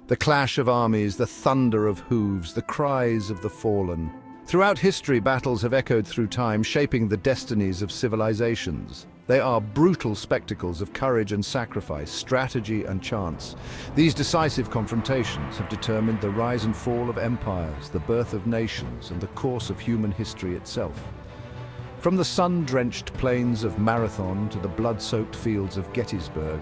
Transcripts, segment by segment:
The clash of armies, the thunder of hooves, the cries of the fallen. Throughout history, battles have echoed through time, shaping the destinies of civilizations. They are brutal spectacles of courage and sacrifice, strategy and chance. These decisive confrontations have determined the rise and fall of empires, the birth of nations, and the course of human history itself. From the sun-drenched plains of Marathon to the blood-soaked fields of Gettysburg,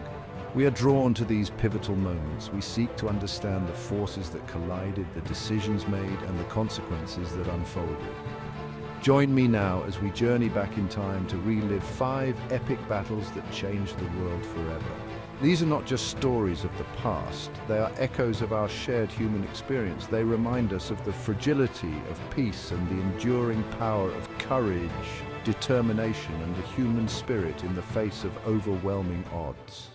we are drawn to these pivotal moments. We seek to understand the forces that collided, the decisions made, and the consequences that unfolded. Join me now as we journey back in time to relive 5 epic battles that changed the world forever. These are not just stories of the past, they are echoes of our shared human experience. They remind us of the fragility of peace and the enduring power of courage, determination, and the human spirit in the face of overwhelming odds.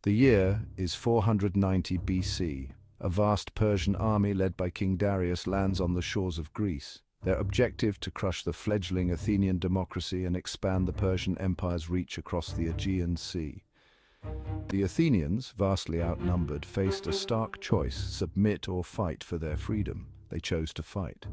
The year is 490 BC. A vast Persian army led by King Darius lands on the shores of Greece. Their objective to crush the fledgling Athenian democracy and expand the Persian Empire's reach across the Aegean Sea. The Athenians, vastly outnumbered, faced a stark choice: submit or fight for their freedom. They chose to fight.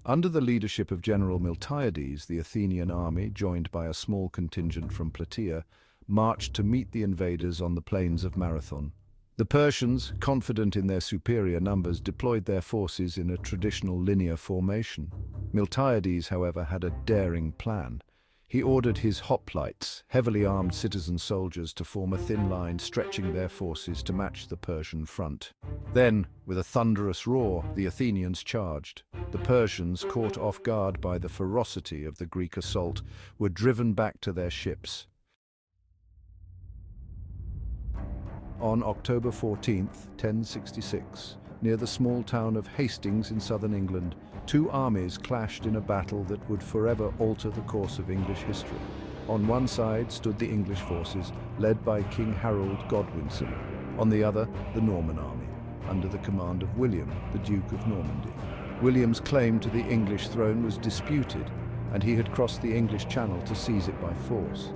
Under the leadership of General Miltiades, the Athenian army, joined by a small contingent from Plataea, marched to meet the invaders on the plains of Marathon. The Persians, confident in their superior numbers, deployed their forces in a traditional linear formation. Miltiades, however, had a daring plan. He ordered his hoplites, heavily armed citizen soldiers, to form a thin line, stretching their forces to match the Persian front. Then, with a thunderous roar, the Athenians charged. The Persians, caught off guard by the ferocity of the Greek assault, were driven back to their ships. On October 14, 1066, near the small town of Hastings in southern England, 2 armies clashed in a battle that would forever alter the course of English history. On one side stood the English forces, led by King Harold Godwinson. On the other, the Norman army, under the command of William, the Duke of Normandy. William's claim to the English throne was disputed, and he had crossed the English Channel to seize it by force.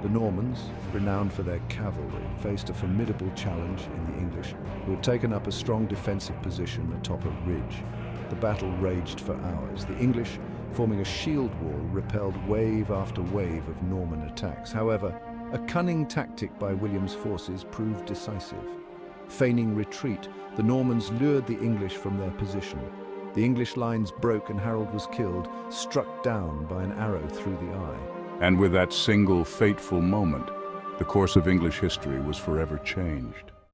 The Normans, renowned for their cavalry, faced a formidable challenge in the English, who had taken up a strong defensive position atop a ridge. The battle raged for hours. The English, forming a shield wall, repelled wave after wave of Norman attacks. However, a cunning tactic by William's forces proved decisive. Feigning retreat, the Normans lured the English from their position. The English lines broke and Harold was killed, struck down by an arrow through the eye. And with that single fateful moment, the course of English history was forever changed.